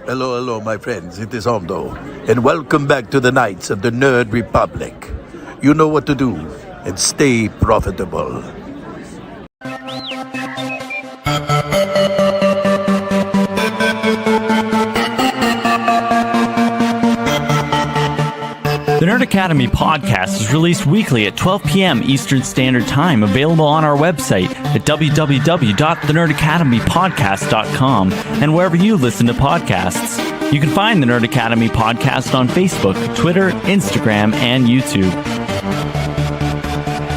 Hello, hello, my friends. It is Hondo, and welcome back to the Knights of the Nerd Republic. You know what to do, and stay profitable. The Nerd Academy podcast is released weekly at 12 p.m. Eastern Standard Time, available on our website at www.thenerdacademypodcast.com and wherever you listen to podcasts. You can find the Nerd Academy podcast on Facebook, Twitter, Instagram, and YouTube.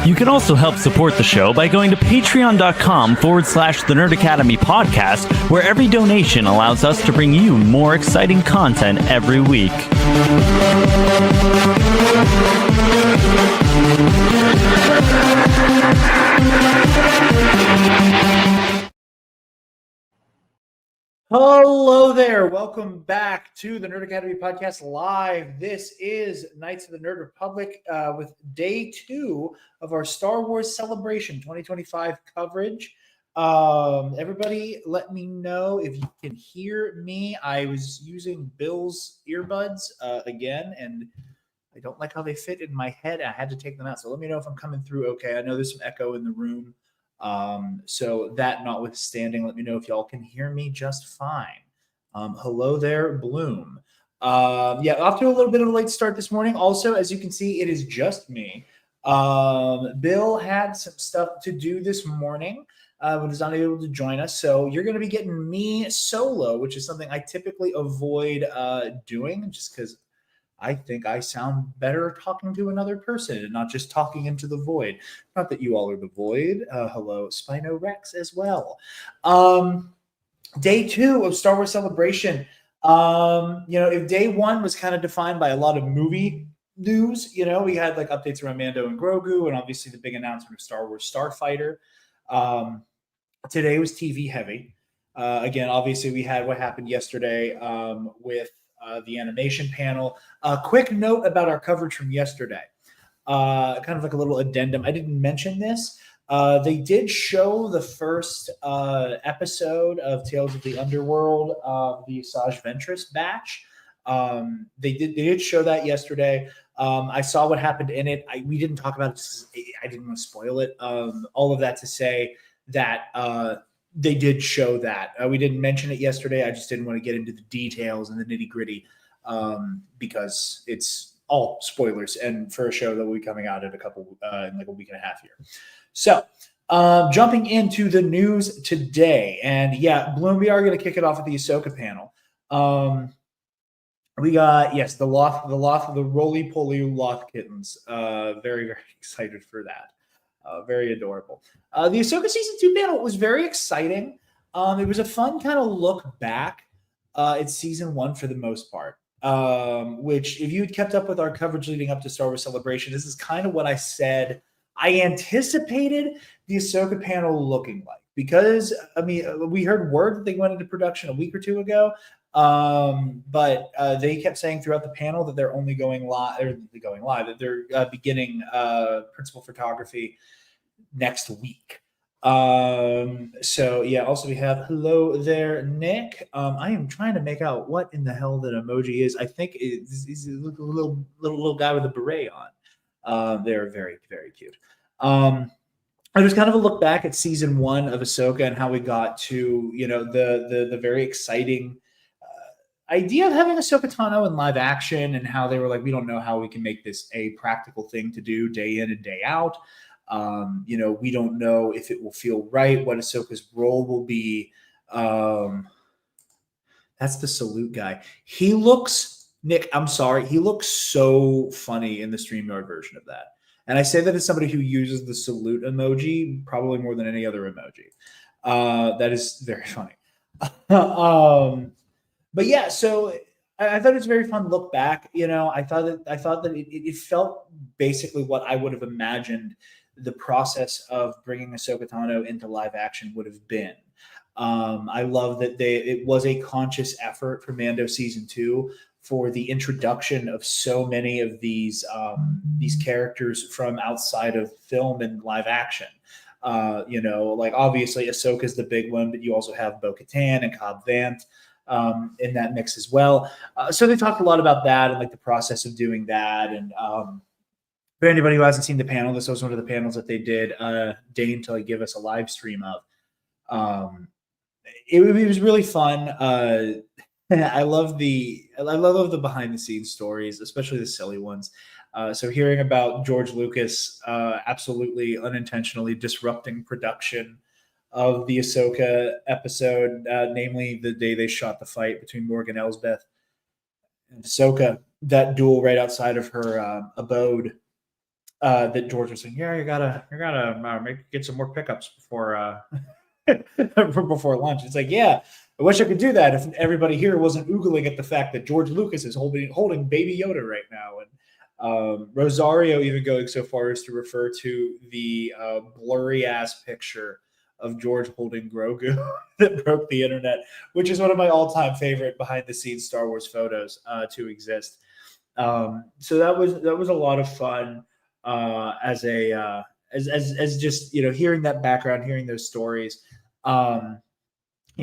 You can also help support the show by going to patreon.com/The Nerd Academy podcast, where every donation allows us to bring you more exciting content every week. Hello there. Welcome back to the Nerd Academy Podcast Live. This is Knights of the Nerd Republic with day 2 of our Star Wars Celebration 2025 coverage. Everybody, let me know if you can hear me. I was using Bill's earbuds again, and I don't like how they fit in my head. I had to take them out. So let me know if I'm coming through okay. I know there's some echo in the room. So that notwithstanding, let me know if y'all can hear me just fine. Hello there, Bloom. Off to a little bit of a late start this morning. Also, as you can see, it is just me. Bill had some stuff to do this morning, but was not able to join us. So you're going to be getting me solo, which is something I typically avoid doing just because I think I sound better talking to another person and not just talking into the void. Not that you all are the void. Hello, Spino Rex as well. Day 2 of Star Wars Celebration. If day 1 was kind of defined by a lot of movie news, we had like updates around Mando and Grogu, and obviously the big announcement of Star Wars Starfighter. Today was TV heavy. Again, obviously we had what happened yesterday with the animation panel. A quick note about our coverage from yesterday. Kind of like a little addendum. I didn't mention this. They did show the first episode of Tales of the Underworld, the Asajj Ventress batch. They did show that yesterday. I saw what happened in it. We didn't talk about it. I didn't want to spoil it. All of that to say that they did show that. We didn't mention it yesterday. I just didn't want to get into the details and the nitty gritty because it's all spoilers, and for a show that will be coming out in in like a week and a half here. So jumping into the news today, and Bloom, we are going to kick it off with the Ahsoka panel. We got the roly-poly Loth kittens. Very, very excited for that. Very adorable. The Ahsoka Season 2 panel was very exciting. It was a fun kind of look back at Season 1 for the most part, which if you had kept up with our coverage leading up to Star Wars Celebration, this is kind of what I said I anticipated the Ahsoka panel looking like. Because, we heard word that they went into production a week or two ago, but they kept saying throughout the panel that they're only going live, that they're beginning principal photography next week. Also we have hello there, Nick. I am trying to make out what in the hell that emoji is. I think he's a little guy with a beret on. They're very, very cute. It was kind of a look back at Season 1 of Ahsoka and how we got to, the very exciting idea of having Ahsoka Tano in live action, and how they were like, we don't know how we can make this a practical thing to do day in and day out. We don't know if it will feel right, what Ahsoka's role will be. That's the salute guy. He looks, Nick, I'm sorry, he looks so funny in the StreamYard version of that. And I say that as somebody who uses the salute emoji probably more than any other emoji. That is very funny. So I thought it was a very fun look back. I thought that it felt basically what I would have imagined the process of bringing Ahsoka Tano into live action would have been. I love that it was a conscious effort for Mando Season 2 for the introduction of so many of these characters from outside of film and live action. Obviously Ahsoka's the big one, but you also have Bo-Katan and Cobb Vanth. in that mix as well. So they talked a lot about that and like the process of doing that. And for anybody who hasn't seen the panel, this was one of the panels that they did Dane to like give us a live stream of. It was really fun. I love the behind the scenes stories, especially the silly ones. So hearing about George Lucas absolutely unintentionally disrupting production of the Ahsoka episode, namely the day they shot the fight between Morgan Elsbeth and Ahsoka, that duel right outside of her abode. That George was saying, yeah, you gotta get some more pickups before before lunch. It's like, yeah, I wish I could do that if everybody here wasn't oogling at the fact that George Lucas is holding Baby Yoda right now. And Rosario even going so far as to refer to the blurry ass picture of George holding Grogu that broke the internet, which is one of my all-time favorite behind the scenes Star Wars photos to exist. So that was a lot of fun as just, you know, hearing that background, hearing those stories. You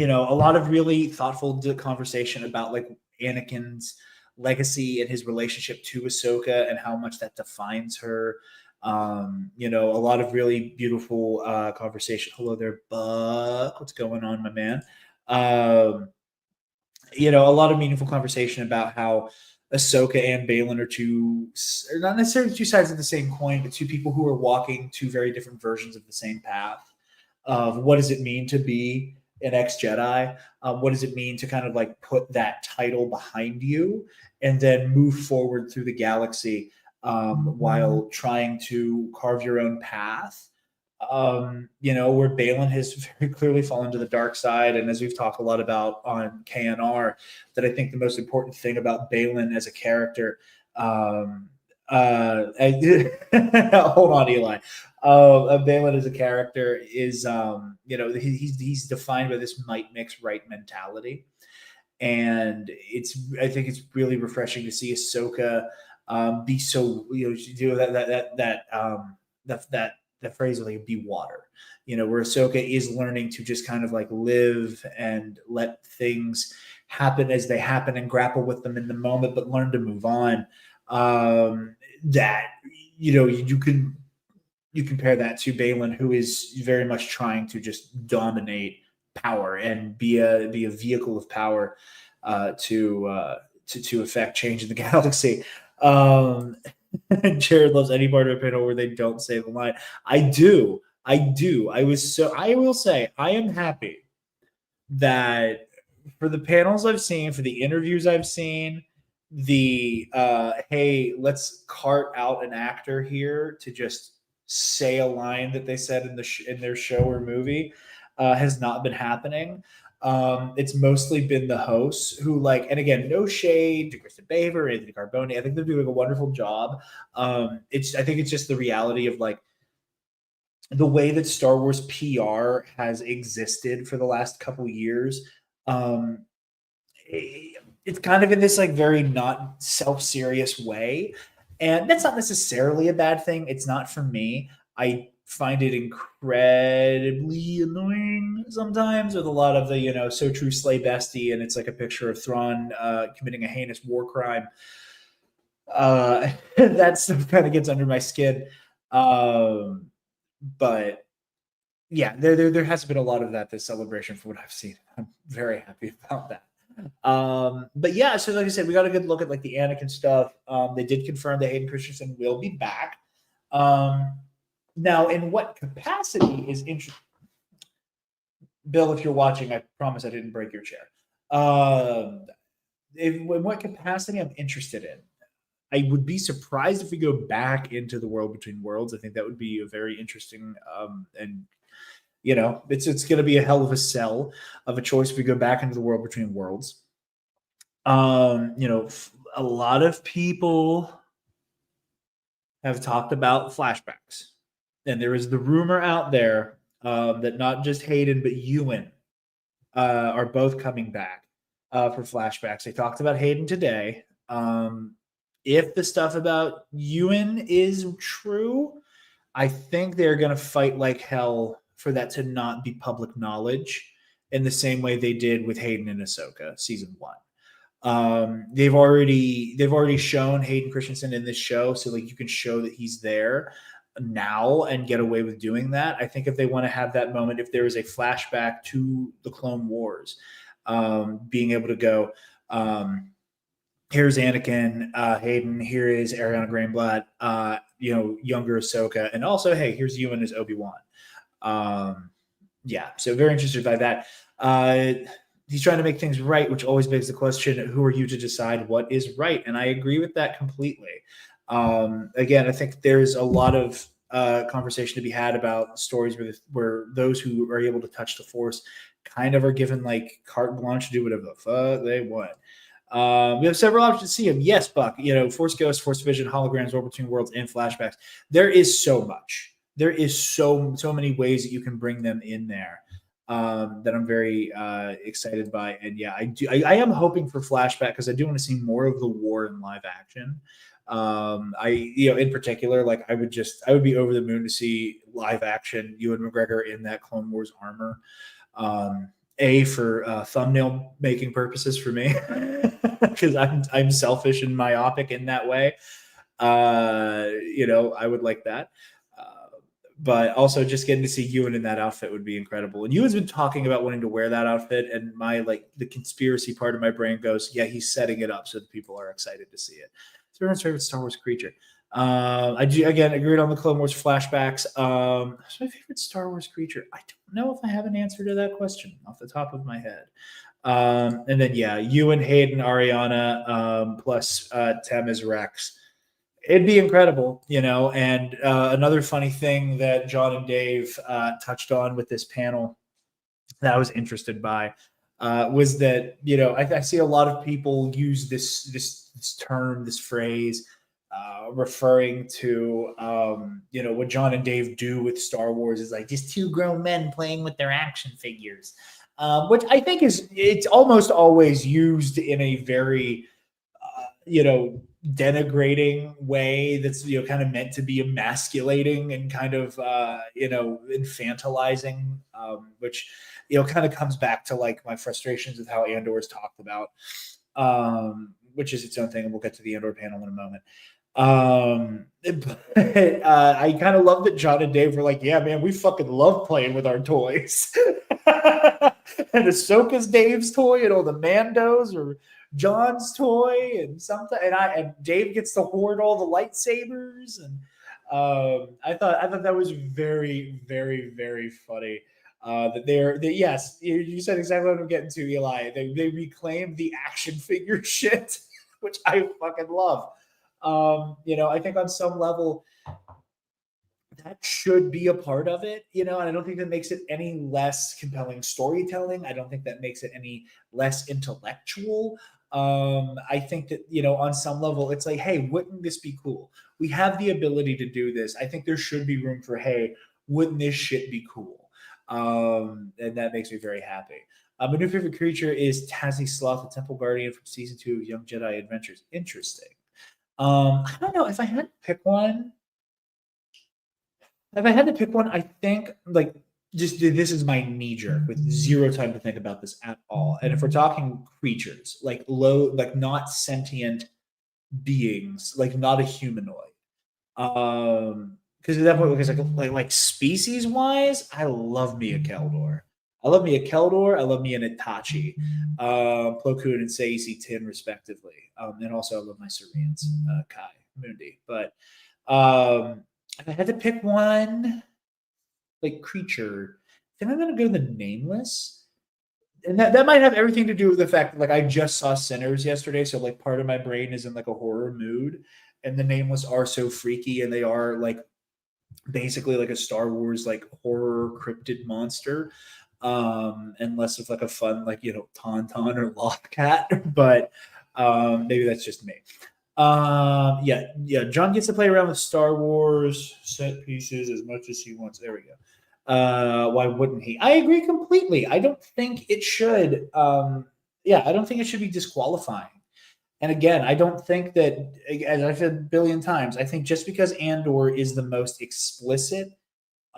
know, a lot of really thoughtful conversation about like Anakin's legacy and his relationship to Ahsoka and how much that defines her. You know, a lot of really beautiful conversation. Hello there, Buck. What's going on, my man? You know, a lot of meaningful conversation about how Ahsoka and Balin are not necessarily two sides of the same coin, but two people who are walking two very different versions of the same path of what does it mean to be an ex-Jedi? What does it mean to kind of like put that title behind you and then move forward through the galaxy while trying to carve your own path? You know, where Balin has very clearly fallen to the dark side. And as we've talked a lot about on KNR, that I think the most important thing about Balin as a character, hold on, Eli. Balin as a character is, you know, he's defined by this might mix right mentality. And I think it's really refreshing to see Ahsoka be so, you know, that phrase of like be water, you know, where Ahsoka is learning to just kind of like live and let things happen as they happen and grapple with them in the moment, but learn to move on. That, you know, you compare that to Balin, who is very much trying to just dominate power and be a vehicle of power to affect change in the galaxy. Jared loves any part of a panel where they don't say the line. I do. I will say I am happy that for the panels I've seen, for the interviews I've seen, the hey, let's cart out an actor here to just say a line that they said in their show or movie has not been happening. It's mostly been the hosts who like, and again, no shade to Kristen Baver, Anthony Carboni. I think they're doing a wonderful job. I think it's just the reality of like the way that Star Wars PR has existed for the last couple years. It's kind of in this like very not self-serious way. And that's not necessarily a bad thing. It's not for me. I find it incredibly annoying sometimes with a lot of the, you know, so true slay bestie, and it's like a picture of Thrawn committing a heinous war crime. That stuff kind of gets under my skin. But yeah, there has been a lot of that this celebration for what I've seen. I'm very happy about that. But yeah, so like I said, we got a good look at like the Anakin stuff. They did confirm that Hayden Christensen will be back. Now, in what capacity is interesting? Bill, if you're watching, I promise I didn't break your chair. In what capacity I'm interested in? I would be surprised if we go back into the World Between Worlds. I think that would be a very interesting and you know, it's going to be a hell of a sell of a choice if we go back into the World Between Worlds. You know, a lot of people have talked about flashbacks. And there is the rumor out there that not just Hayden, but Ewan are both coming back for flashbacks. They talked about Hayden today. If the stuff about Ewan is true, I think they're going to fight like hell for that to not be public knowledge in the same way they did with Hayden and Ahsoka season 1. They've already shown Hayden Christensen in this show, so like you can show that he's there now and get away with doing that. I think if they want to have that moment, if there is a flashback to the Clone Wars, being able to go, here's Anakin, Hayden, here is Ariana Greenblatt, younger Ahsoka, and also, hey, here's Ewan as Obi-Wan. So very interested by that. He's trying to make things right, which always begs the question, who are you to decide what is right? And I agree with that completely. Again, I think there's a lot of conversation to be had about stories where those who are able to touch the Force kind of are given like carte blanche to do whatever the fuck they want. We have several options to see him. Yes, Buck, Force Ghost, Force Vision, holograms, War Between Worlds, and flashbacks. There is so much. There is so many ways that you can bring them in there. That I'm very excited by. And yeah, I am hoping for flashback because I do want to see more of the war in live action. In particular, like I would be over the moon to see live action Ewan McGregor in that Clone Wars armor. For thumbnail making purposes for me, because I'm selfish and myopic in that way. I would like that. But also just getting to see Ewan in that outfit would be incredible. And Ewan's been talking about wanting to wear that outfit, and the conspiracy part of my brain goes, yeah, he's setting it up so that people are excited to see it. It's everyone's favorite Star Wars creature. I do, again, agreed on the Clone Wars flashbacks. What's my favorite Star Wars creature? I don't know if I have an answer to that question off the top of my head. And then, yeah, Ewan, Hayden, Ariana, plus Tem as Rex. It'd be incredible, and another funny thing that John and Dave touched on with this panel that I was interested by was that, I see a lot of people use this term, this phrase, referring to, what John and Dave do with Star Wars is like just two grown men playing with their action figures, which I think it's almost always used in a very, denigrating way that's kind of meant to be emasculating and kind of infantilizing, which kind of comes back to like my frustrations with how Andor is talked about, which is its own thing, and we'll get to the Andor panel in a moment. I kind of love that John and Dave were like, yeah, man, we fucking love playing with our toys. And Ahsoka's Dave's toy, and all the Mandos or John's toy, and something, and Dave gets to hoard all the lightsabers, and I thought that was very, very, very funny. Yes, you said exactly what I'm getting to, Eli. They reclaimed the action figure shit, which I fucking love. I think on some level that should be a part of it, and I don't think that makes it any less compelling storytelling. I don't think that makes it any less intellectual. I think that, on some level, it's like, hey, wouldn't this be cool? We have the ability to do this. I think there should be room for, hey, wouldn't this shit be cool? And that makes me very happy. My new favorite creature is Tazzy Sloth, the Temple Guardian from season 2 of Young Jedi Adventures. Interesting. I don't know if I had to pick one. I think like just this is my knee jerk with zero time to think about this at all. And if we're talking creatures, like not sentient beings, like not a humanoid, because at that point, because like species wise, I love me a Keldor. I love me an Itachi, Plo Koon and Saisi Tin, respectively. And also I love my Syrians, Kai Mundi. But if I had to pick one, like creature, then I'm gonna go to the Nameless. And that might have everything to do with the fact that like I just saw Sinners yesterday, so like part of my brain is in like a horror mood, and the Nameless are so freaky, and they are like basically like a Star Wars like horror cryptid monster, and less of like a fun like Tauntaun or Lothcat, but maybe that's just me. John gets to play around with Star Wars set pieces as much as he wants. There we go. Why wouldn't he? I agree completely. I don't think it should. I don't think it should be disqualifying. And again, I don't think that, as I've said a billion times, I think just because Andor is the most explicit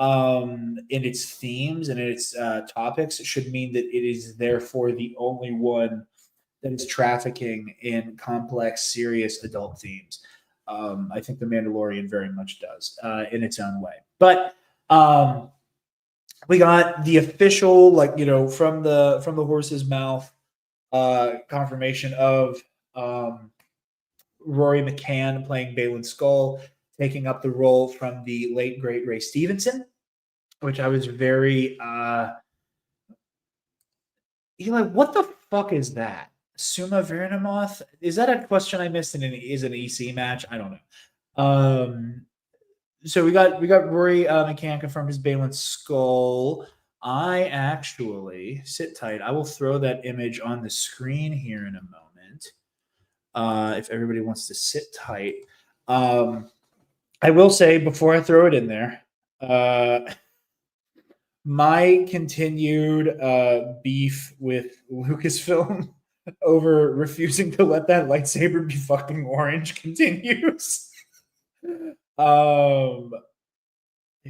in its themes and in its topics should mean that it is therefore the only one that is trafficking in complex, serious adult themes. I think The Mandalorian very much does in its own way. But we got the official, from the horse's mouth, confirmation of Rory McCann playing Balin Skull, taking up the role from the late great Ray Stevenson, which I was very you're like, what the fuck is that? Suma Varnamoth? Is that a question I missed in an EC match? I don't know. So we got Rory McCann confirmed as Balin Skull. I actually sit tight. I will throw that image on the screen here in a moment. If everybody wants to sit tight. I will say before I throw it in there, my continued beef with Lucasfilm over refusing to let that lightsaber be fucking orange continues. Here, one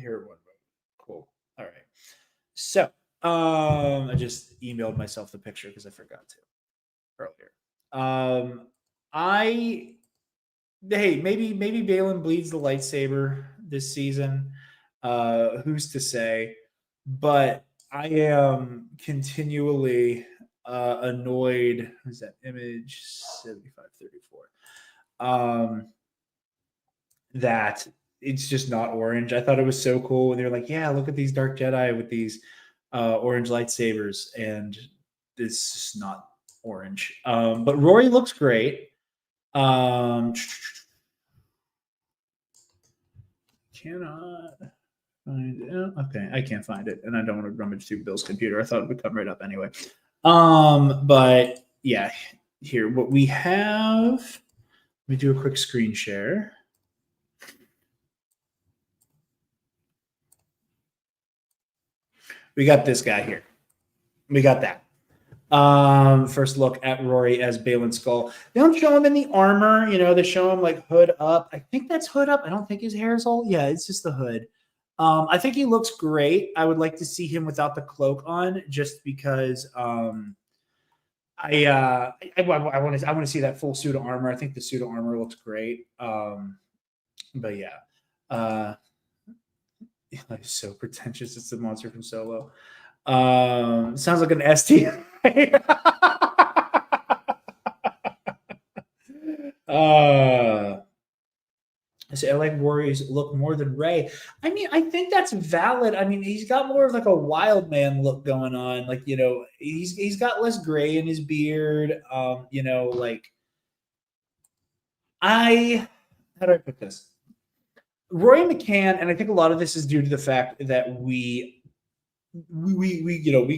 moment. Cool. All right. So, I just emailed myself the picture because I forgot to earlier. Maybe Balin bleeds the lightsaber this season. Who's to say? But I am continually annoyed. Who's that image? 7534. That it's just not orange. I thought it was so cool when they were like, yeah, look at these Dark Jedi with these orange lightsabers, and this is not orange. But Rory looks great. Cannot find it. Okay, I can't find it, and I don't want to rummage through Bill's computer. I thought it would come right up anyway. But yeah, here what we have. Let me do a quick screen share. We got this guy here. We got that. First look at Rory as Balin Skull. They don't show him in the armor. They show him like hood up. I think that's hood up. I don't think his hair is all. Yeah, it's just the hood. I think he looks great. I would like to see him without the cloak on, just because I want to see that full suit of armor. I think the suit of armor looks great. But yeah. It's so pretentious. It's the monster from Solo. Sounds like an STI. So I like Rory's look more than Ray. I mean, I think that's valid. I mean, he's got more of like a wild man look going on. Like, he's got less gray in his beard. How do I put this? Rory McCann, and I think a lot of this is due to the fact that we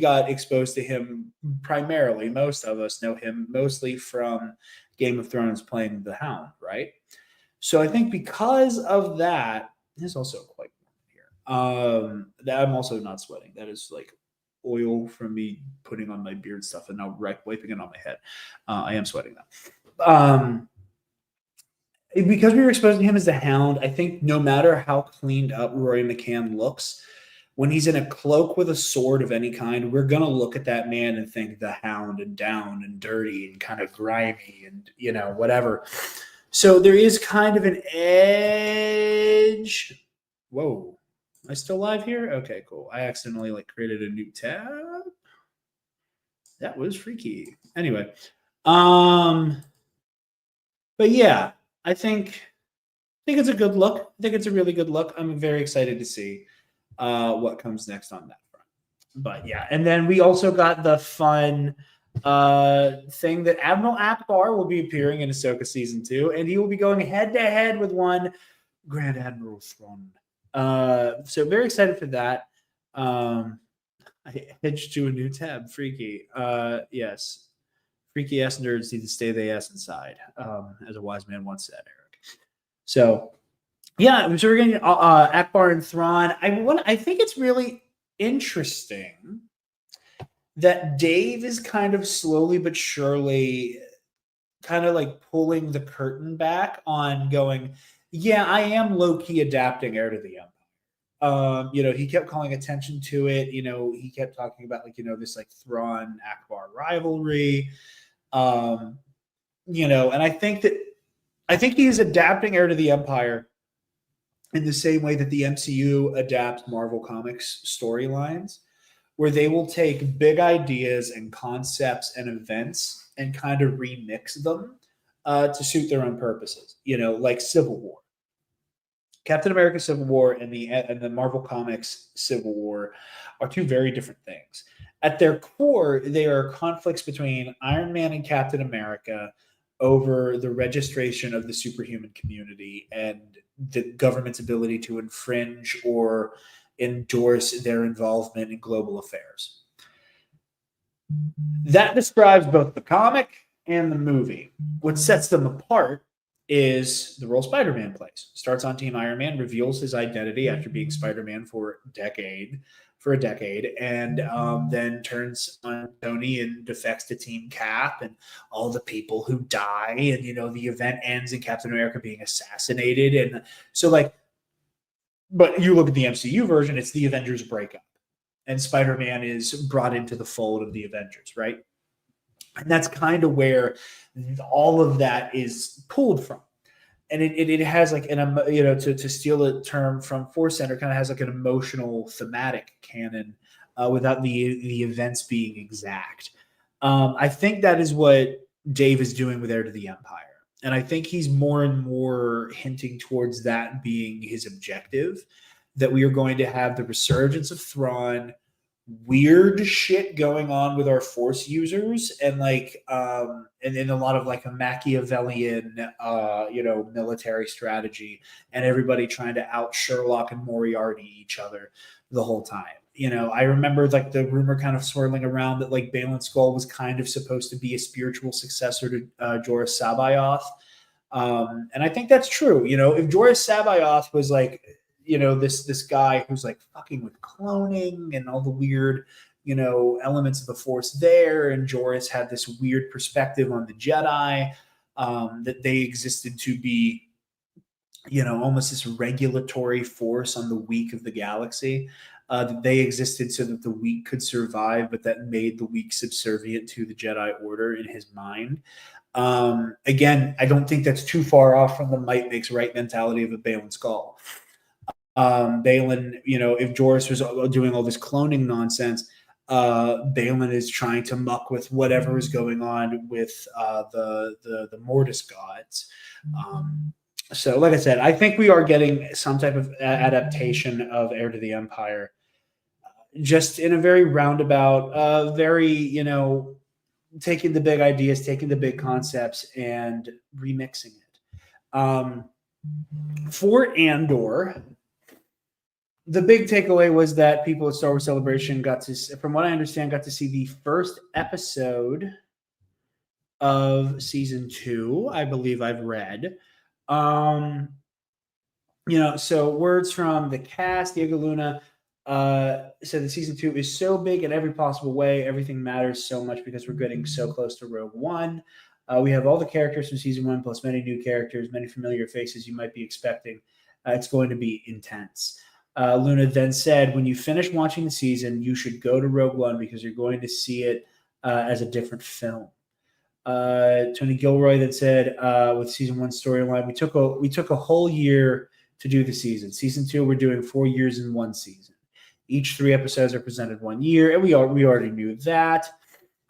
got exposed to him primarily. Most of us know him mostly from Game of Thrones playing the Hound, right? So I think because of that, there's also quite warm here. That I'm also not sweating. That is like oil from me putting on my beard stuff and now wiping it on my head. I am sweating though. Because we were exposed to him as the Hound, I think no matter how cleaned up Rory McCann looks, when he's in a cloak with a sword of any kind, we're going to look at that man and think the Hound and down and dirty and kind of grimy and, whatever. So there is kind of an edge. Whoa. Am I still live here? Okay, cool. I accidentally created a new tab. That was freaky. Anyway. But yeah. I think it's a good look. I think it's a really good look. I'm very excited to see what comes next on that front. But yeah, and then we also got the fun thing that Admiral Akbar will be appearing in Ahsoka Season 2, and he will be going head-to-head with one Grand Admiral Thrawn. So very excited for that. I edged to a new tab. Freaky. Yes. Freaky ass nerds need to stay the ass inside, as a wise man once said, Eric. So, yeah, so we're getting Akbar and Thrawn. I think it's really interesting that Dave is kind of slowly but surely kind of pulling the curtain back on going, yeah, I am low-key adapting Heir to the He kept calling attention to it. He kept talking about this like Thrawn Akbar rivalry. And I think he is adapting Heir to the Empire in the same way that the MCU adapts Marvel Comics storylines, where they will take big ideas and concepts and events and kind of remix them to suit their own purposes. Like Civil War. Captain America Civil War and the Marvel Comics Civil War are two very different things. At their core, they are conflicts between Iron Man and Captain America over the registration of the superhuman community and the government's ability to infringe or endorse their involvement in global affairs. That describes both the comic and the movie. What sets them apart is the role Spider-Man plays. Starts on Team Iron Man, reveals his identity after being Spider-Man for a decade, and then turns on Tony and defects to Team Cap and all the people who die. And, the event ends in Captain America being assassinated. And so, but you look at the MCU version, it's the Avengers breakup. And Spider-Man is brought into the fold of the Avengers, right? And that's kind of where all of that is pulled from. And it has like to steal a term from Force Center, kind of has like an emotional thematic canon without the events being exact. I think that is what Dave is doing with Heir to the Empire. And I think he's more and more hinting towards that being his objective, that we are going to have the resurgence of Thrawn, weird shit going on with our Force users, and and a lot of like a Machiavellian military strategy, and everybody trying to out Sherlock and Moriarty each other the whole time. I remember like the rumor kind of swirling around that like Baylan Skoll was kind of supposed to be a spiritual successor to Jorah Sabayoth. And I think that's true. If Jorah Sabayoth was like, this guy who's like fucking with cloning and all the weird, elements of the Force there, and Jorah's had this weird perspective on the Jedi, that they existed to be, almost this regulatory force on the weak of the galaxy, that they existed so that the weak could survive, but that made the weak subservient to the Jedi Order in his mind. Again, I don't think that's too far off from the might makes right mentality of a Baylan Skoll. Baylan, if Joris was doing all this cloning nonsense, Baylan is trying to muck with whatever is going on with the Mortis gods. So, like I said, I think we are getting some type of adaptation of Heir to the Empire, just in a very roundabout, taking the big ideas, taking the big concepts, and remixing it. For Andor, the big takeaway was that people at Star Wars Celebration got to, from what I understand, got to see the first episode of season 2. I believe I've read. So words from the cast, Diego Luna said that season 2 is so big in every possible way. Everything matters so much because we're getting so close to Rogue One. We have all the characters from season 1, plus many new characters, many familiar faces you might be expecting. It's going to be intense. Luna then said, when you finish watching the season, you should go to Rogue One because you're going to see it as a different film. Tony Gilroy then said, with season 1 storyline, we took a whole year to do the season. Season 2, we're doing 4 years in one season. Each 3 episodes are presented 1 year, and we already knew that.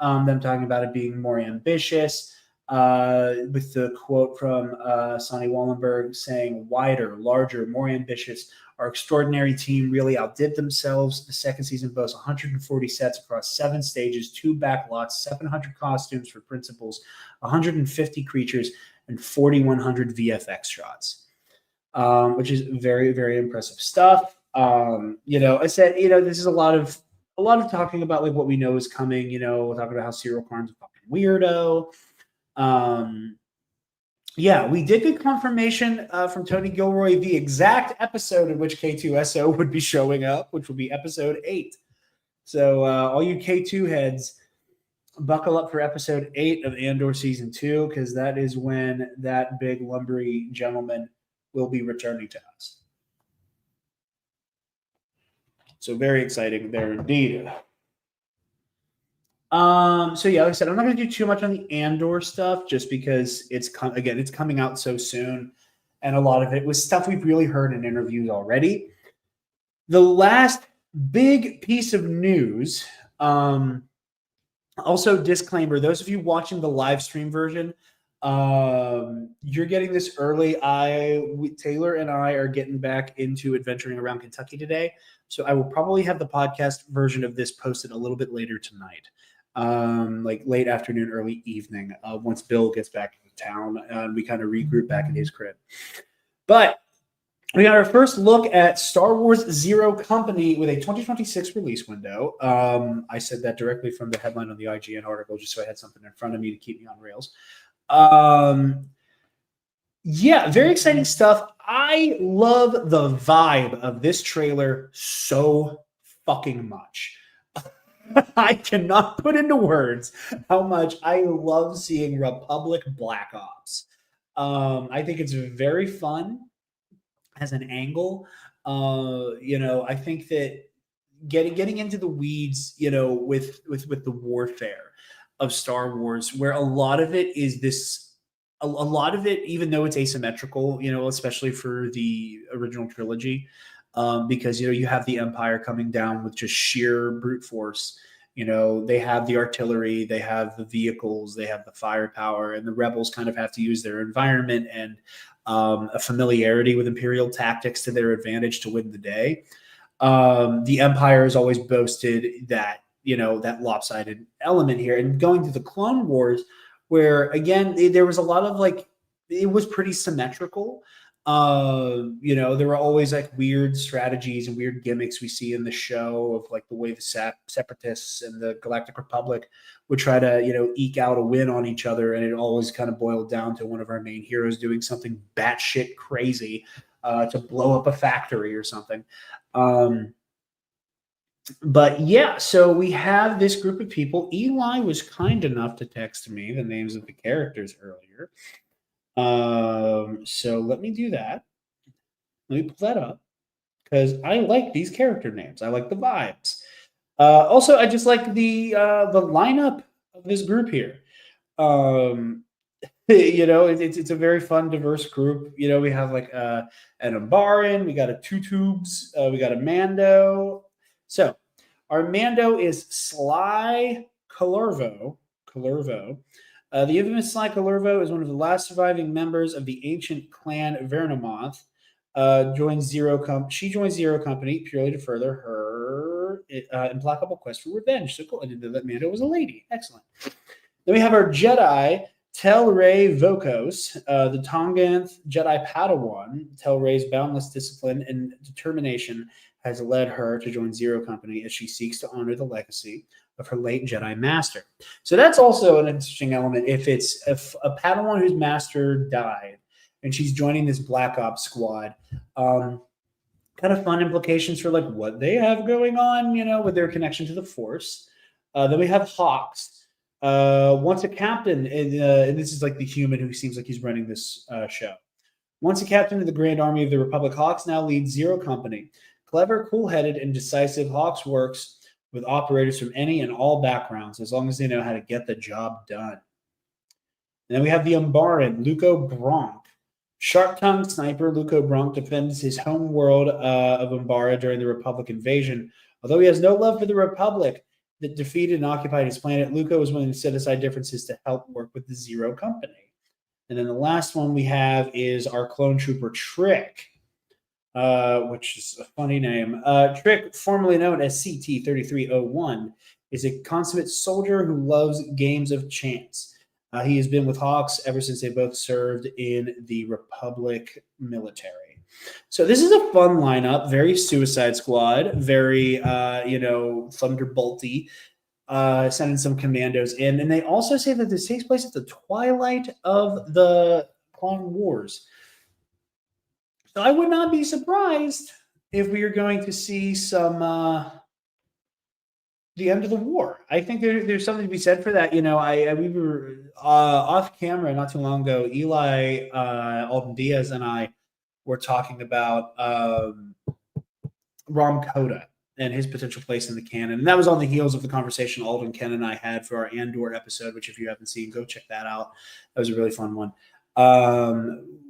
Them talking about it being more ambitious, with the quote from Sonny Wallenberg saying, wider, larger, more ambitious. Our extraordinary team really outdid themselves. The second season boasts 140 sets across 7 stages, 2 backlots, 700 costumes for principals, 150 creatures, and 4,100 VFX shots, which is very, very impressive stuff. I said, this is a lot of talking about like what we know is coming. Talking about how Cyril Karn's a fucking weirdo. We did get confirmation from Tony Gilroy the exact episode in which K2SO would be showing up, which will be episode 8. So all you K2 heads, buckle up for episode 8 of Andor season 2, because that is when that big lumbery gentleman will be returning to us. So very exciting there indeed. So yeah, like I said, I'm not going to do too much on the Andor stuff just because it's coming out so soon, and a lot of it was stuff we've really heard in interviews already. The last big piece of news, also disclaimer: those of you watching the live stream version, you're getting this early. Taylor and I are getting back into adventuring around Kentucky today, so I will probably have the podcast version of this posted a little bit later tonight, like late afternoon, early evening, once Bill gets back into town and we kind of regroup back in his crib. But we got our first look at Star Wars Zero Company with a 2026 release window. I said that directly from the headline on the IGN article, just so I had something in front of me to keep me on rails. Yeah, very exciting stuff. I love the vibe of this trailer so fucking much. I cannot put into words how much I love seeing Republic Black Ops. I think it's very fun as an angle. I think that getting into the weeds, with the warfare of Star Wars, where a lot of it is a lot of it, even though it's asymmetrical, especially for the original trilogy, because you have the Empire coming down with just sheer brute force. They have the artillery, they have the vehicles, they have the firepower, and the rebels kind of have to use their environment and a familiarity with Imperial tactics to their advantage to win the day. The Empire has always boasted that, that lopsided element here. And going to the Clone Wars, where again, there was a lot of it was pretty symmetrical. There were always weird strategies and weird gimmicks we see in the show of the way the Separatists and the Galactic Republic would try to, eke out a win on each other. And it always kind of boiled down to one of our main heroes doing something batshit crazy to blow up a factory or something. But yeah, so we have this group of people. Eli was kind enough to text me the names of the characters earlier. So let me do that. Let me pull that up because I like these character names. I like the vibes. Also, I just like the lineup of this group here. It's a very fun, diverse group. We have an Umbaran, we got a Two Tubes, we got a Mando. So our Mando is Sly Culervo. The infamous Sly Culervo is one of the last surviving members of the ancient clan Vernamoth. She joins Zero Company purely to further her implacable quest for revenge. So cool. I didn't know that Mando was a lady. Excellent. Then we have our Jedi, Tel Rey Vokos, the Tonganth Jedi Padawan. Tel Rey's boundless discipline and determination has led her to join Zero Company as she seeks to honor the legacy of her late Jedi master. So that's also an interesting element. If a Padawan whose master died and she's joining this Black Ops squad, kind of fun implications for what they have going on, with their connection to the Force. Then we have Hawks. Once a captain, and this is the human who seems like he's running this show. Once a captain of the Grand Army of the Republic, Hawks now leads Zero Company. Clever, cool-headed, and decisive, Hawks works with operators from any and all backgrounds, as long as they know how to get the job done. And then we have the Umbaran, Luco Bronk. Sharp-tongued sniper Luco Bronk defends his home world of Umbara during the Republic invasion. Although he has no love for the Republic that defeated and occupied his planet, Luco is willing to set aside differences to help work with the Zero Company. And then the last one we have is our clone trooper Trick, which is a funny name. Trick, formerly known as CT-3301, is a consummate soldier who loves games of chance. He has been with Hawks ever since they both served in the Republic military. So this is a fun lineup, very Suicide Squad, very, Thunderbolty, sending some commandos in. And they also say that this takes place at the twilight of the Clone Wars. So I would not be surprised if we are going to see some the end of the war. I think there's something to be said for that. We were off camera not too long ago. Eli Alden Diaz and I were talking about Rom Coda and his potential place in the canon. And that was on the heels of the conversation Alden, Ken, and I had for our Andor episode, which if you haven't seen, go check that out. That was a really fun one.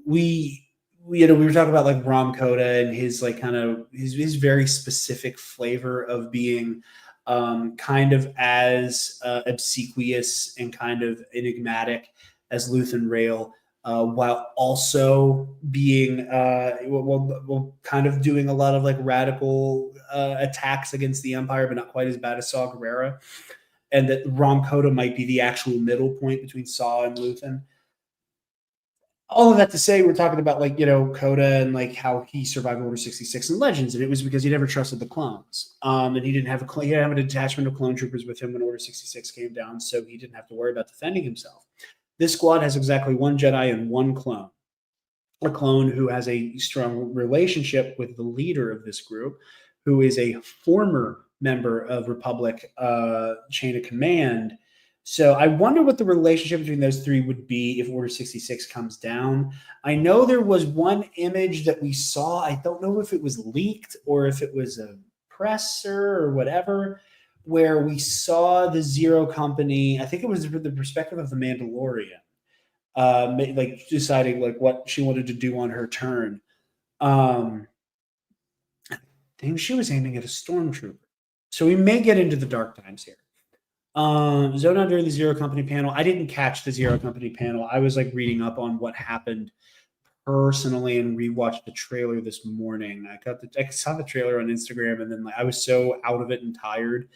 We were talking about like Ram Koda and his like kind of his very specific flavor of being kind of as obsequious and kind of enigmatic as Luthen Rail, while also being kind of doing a lot of like radical attacks against the Empire, but not quite as bad as Saw Gerrera, and that Ram Koda might be the actual middle point between Saw and Luthen. All of that to say, we're talking about like, Koda and like how he survived Order 66 in Legends, and it was because he never trusted the clones, and he didn't have a detachment of clone troopers with him when Order 66 came down, so he didn't have to worry about defending himself. This squad has exactly one Jedi and one clone, a clone who has a strong relationship with the leader of this group, who is a former member of Republic chain of command. So I wonder what the relationship between those three would be if Order 66 comes down. I know there was one image that we saw. I don't know if it was leaked or if it was a presser or whatever, where we saw the Zero Company. I think it was the perspective of the Mandalorian, like deciding like what she wanted to do on her turn. I think she was aiming at a stormtrooper. So we may get into the dark times here. Zona during the Zero Company panel. I didn't catch the Zero Company panel. I was like reading up on what happened personally and rewatched the trailer this morning. I saw the trailer on Instagram, and then like I was so out of it and tired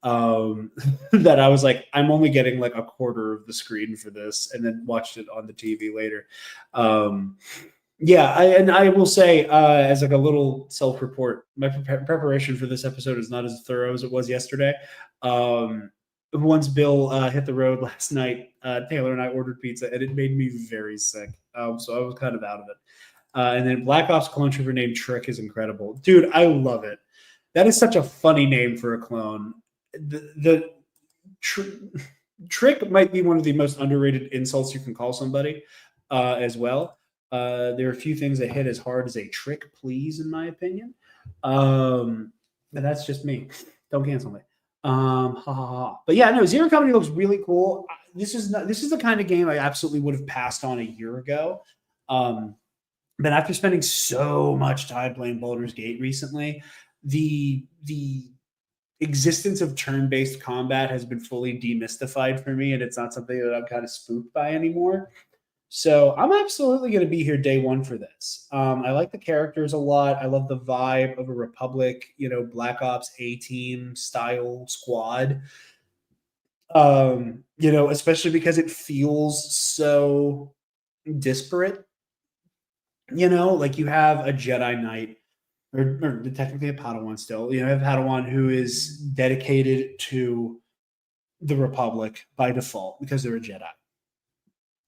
that I was like, I'm only getting like a quarter of the screen for this, and then watched it on the TV later. I will say, as like a little self-report, my preparation for this episode is not as thorough as it was yesterday. Once Bill hit the road last night, Taylor and I ordered pizza, and it made me very sick. So I was kind of out of it. And then Black Ops clone trooper named Trick is incredible. Dude, I love it. That is such a funny name for a clone. Trick might be one of the most underrated insults you can call somebody as well. There are a few things that hit as hard as a trick, please, in my opinion. But that's just me. Don't cancel me. But yeah, no, Zero Company looks really cool. This is the kind of game I absolutely would have passed on a year ago. But after spending so much time playing Baldur's Gate recently, the existence of turn-based combat has been fully demystified for me, and it's not something that I'm kind of spooked by anymore. So I'm absolutely going to be here day one for this. I like the characters a lot. I love the vibe of a Republic, Black Ops A-Team style squad. Especially because it feels so disparate. Like you have a Jedi Knight, or technically a Padawan still. You have Padawan who is dedicated to the Republic by default because they're a Jedi.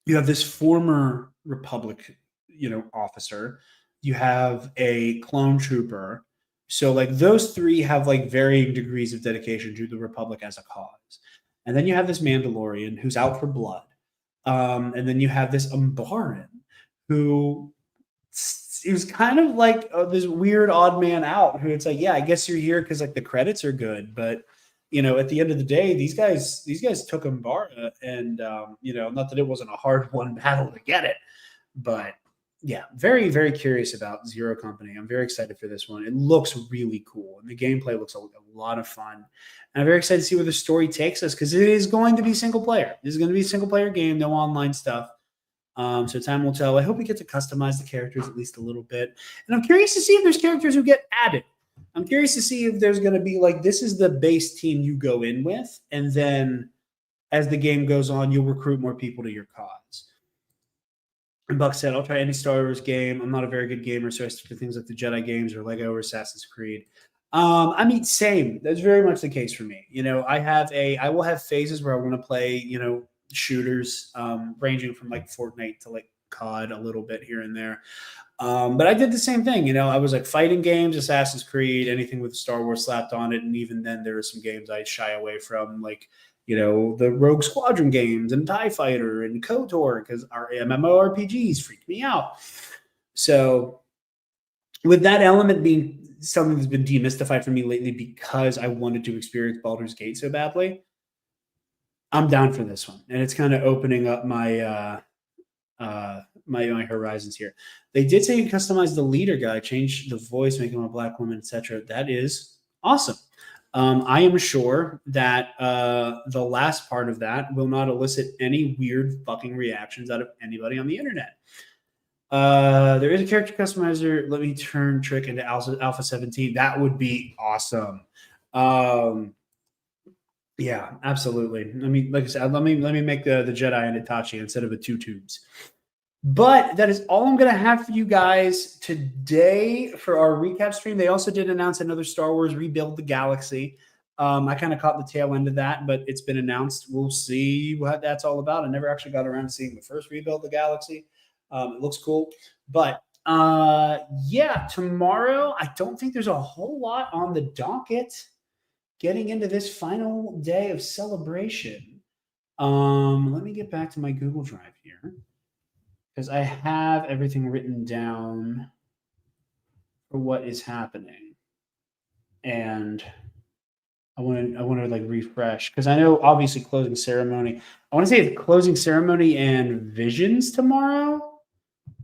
You have this former Republic, officer. You have a clone trooper. So like those three have like varying degrees of dedication to the Republic as a cause. And then you have this Mandalorian who's out for blood. And then you have this Umbaran who he was kind of like this weird odd man out who it's like, yeah, I guess you're here because like the credits are good, but at the end of the day, these guys took Umbara, and not that it wasn't a hard won battle to get it, but yeah, very, very curious about Zero Company. I'm very excited for this one. It looks really cool, and the gameplay looks a lot of fun. And I'm very excited to see where the story takes us because it is going to be single player. This is going to be a single player game, no online stuff. So time will tell. I hope we get to customize the characters at least a little bit, and I'm curious to see if there's characters who get added. I'm curious to see if there's going to be like, this is the base team you go in with, and then as the game goes on, you'll recruit more people to your cause. And Buck said, I'll try any Star Wars game. I'm not a very good gamer, so I stick to things like the Jedi games or Lego or Assassin's Creed. Same. That's very much the case for me. I will have phases where I want to play, shooters, ranging from like Fortnite to like COD a little bit here and there. But I did the same thing. I was like fighting games, Assassin's Creed, anything with Star Wars slapped on it. And even then there were some games I shy away from, like, the Rogue Squadron games and TIE Fighter and KOTOR, because our MMORPGs freaked me out. So with that element being something that's been demystified for me lately because I wanted to experience Baldur's Gate so badly, I'm down for this one. And it's kind of opening up my my horizons here. They did say you customize the leader guy, change the voice, make him a black woman, etc. That is awesome. I am sure that the last part of that will not elicit any weird fucking reactions out of anybody on the internet. There is a character customizer. Let me turn Trick into Alpha 17. That would be awesome. Yeah, absolutely. Like I said, let me make the Jedi and Itachi instead of a two tubes. But that is all I'm going to have for you guys today for our recap stream. They also did announce another Star Wars Rebuild the Galaxy. I kind of caught the tail end of that, but it's been announced. We'll see what that's all about. I never actually got around to seeing the first Rebuild the Galaxy. It looks cool. But yeah, tomorrow, I don't think there's a whole lot on the docket getting into this final day of celebration. Let me get back to my Google Drive here, because I have everything written down for what is happening. And I want to like refresh, because I know obviously closing ceremony. I want to say the closing ceremony and visions tomorrow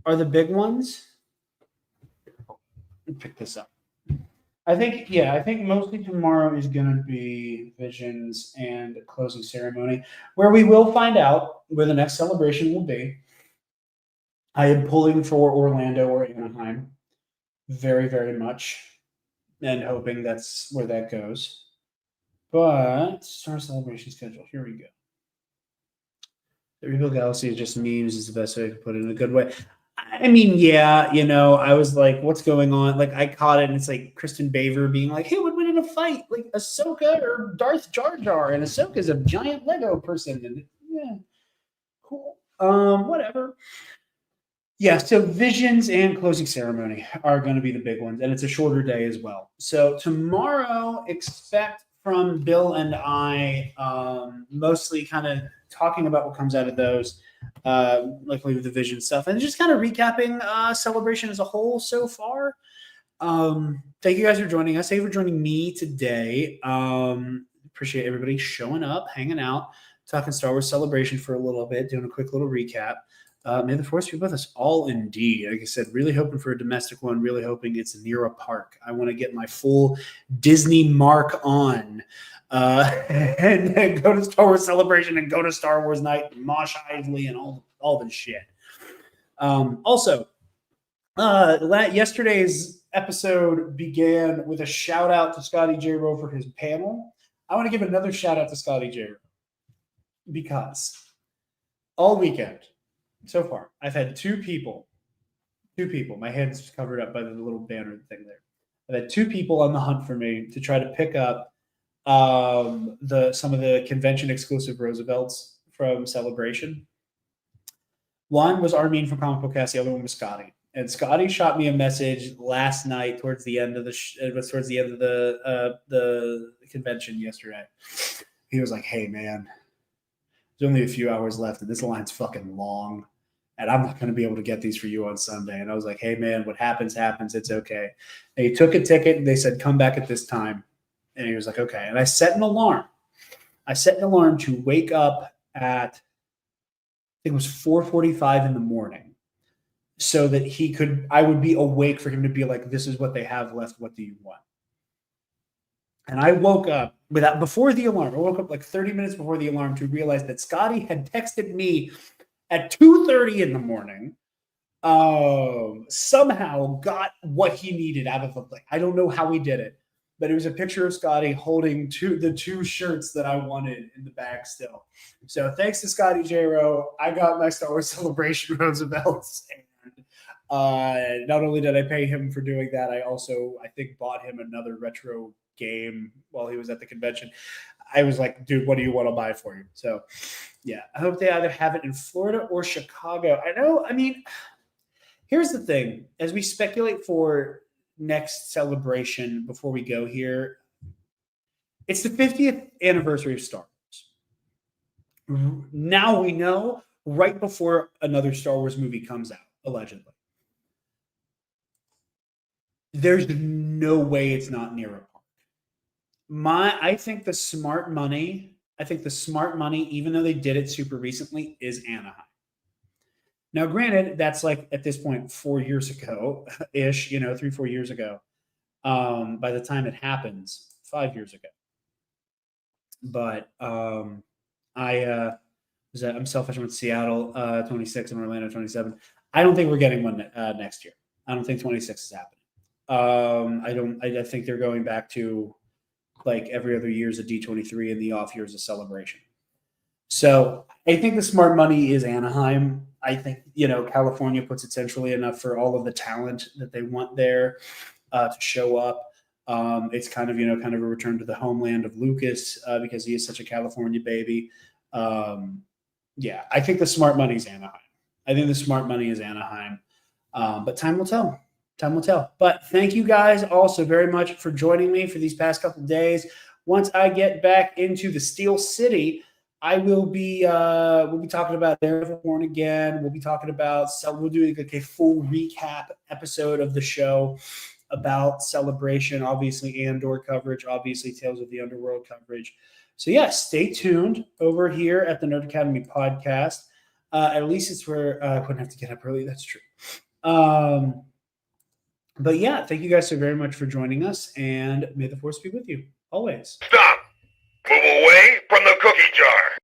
are the big ones. Let me pick this up. I think mostly tomorrow is going to be visions and closing ceremony, where we will find out where the next celebration will be. I am pulling for Orlando or Anaheim very, very much, and hoping that's where that goes. But Star Celebration schedule, here we go. The Rebuild Galaxy is just memes is the best way to put it in a good way. I mean, yeah, I was like, what's going on? Like, I caught it, and it's like Kristen Baver being like, who would win in a fight? Like, Ahsoka or Darth Jar Jar? And Ahsoka's a giant Lego person. And yeah, cool. Whatever. Yeah, so visions and closing ceremony are going to be the big ones, and it's a shorter day as well. So tomorrow, expect from Bill and I mostly kind of talking about what comes out of those, likely with the vision stuff, and just kind of recapping celebration as a whole so far. Thank you guys for joining us. Thank you for joining me today. Appreciate everybody showing up, hanging out, talking Star Wars Celebration for a little bit, doing a quick little recap. May the force be with us all indeed. Like I said, really hoping for a domestic one, really hoping it's near a park. I want to get my full Disney mark on and go to Star Wars Celebration and go to Star Wars Night, Mosh Isley, and all the shit. Also, yesterday's episode began with a shout out to Scotty J. Rowe for his panel. I want to give another shout out to Scotty J. Rowe, because all weekend so far, I've had two people, my head's covered up by the little banner thing there. I've had two people on the hunt for me to try to pick up some of the convention exclusive Roosevelts from Celebration. One was Armin from Comic Book Cast, the other one was Scotty. And Scotty shot me a message last night towards the end of the convention yesterday. He was like, "Hey man, there's only a few hours left, and this line's fucking long, and I'm not going to be able to get these for you on Sunday." And I was like, "Hey man, what happens, happens. It's okay." And he took a ticket, and they said, "Come back at this time." And he was like, "Okay." And I set an alarm. To wake up at, I think it was 4:45 in the morning, so that I would be awake for him to be like, "This is what they have left. What do you want?" And I woke up before the alarm. I woke up like 30 minutes before the alarm to realize that Scotty had texted me at 2:30 in the morning. Somehow got what he needed out of the play. I don't know how he did it, but it was a picture of Scotty holding the two shirts that I wanted in the bag still. So thanks to Scotty J. Rowe, I got my Star Wars Celebration Roosevelts. And not only did I pay him for doing that, I also, I think, bought him another retro game while he was at the convention. I was like, "Dude, what do you want to buy for you?" So yeah, I hope they either have it in Florida or Chicago. Here's the thing. As we speculate for next celebration before we go here, it's the 50th anniversary of Star Wars. Now we know, right before another Star Wars movie comes out, allegedly. there's no way it's not near a park. I think the smart money, even though they did it super recently, is Anaheim. Now, granted, that's like at this point 4 years ago ish, 3-4 years ago. By the time it happens, 5 years ago. But I'm selfish. I'm in Seattle 26 and Orlando 27. I don't think we're getting one next year. I don't think 26 is happening. I think they're going back to like every other year is a D23 and the off year is a celebration. So I think the smart money is Anaheim. I think, California puts it centrally enough for all of the talent that they want there to show up. It's kind of a return to the homeland of Lucas because he is such a California baby. I think the smart money is Anaheim. But time will tell. But thank you guys also very much for joining me for these past couple of days. Once I get back into the Steel City, I will be we'll be talking about Born again. We'll be talking about we'll do like a full recap episode of the show about Celebration, obviously Andor coverage, obviously Tales of the Underworld coverage. So yeah, stay tuned over here at the Nerd Academy podcast. At least it's where I wouldn't have to get up early. That's true. But yeah, thank you guys so very much for joining us, and may the Force be with you always. Stop! Move away from the cookie jar!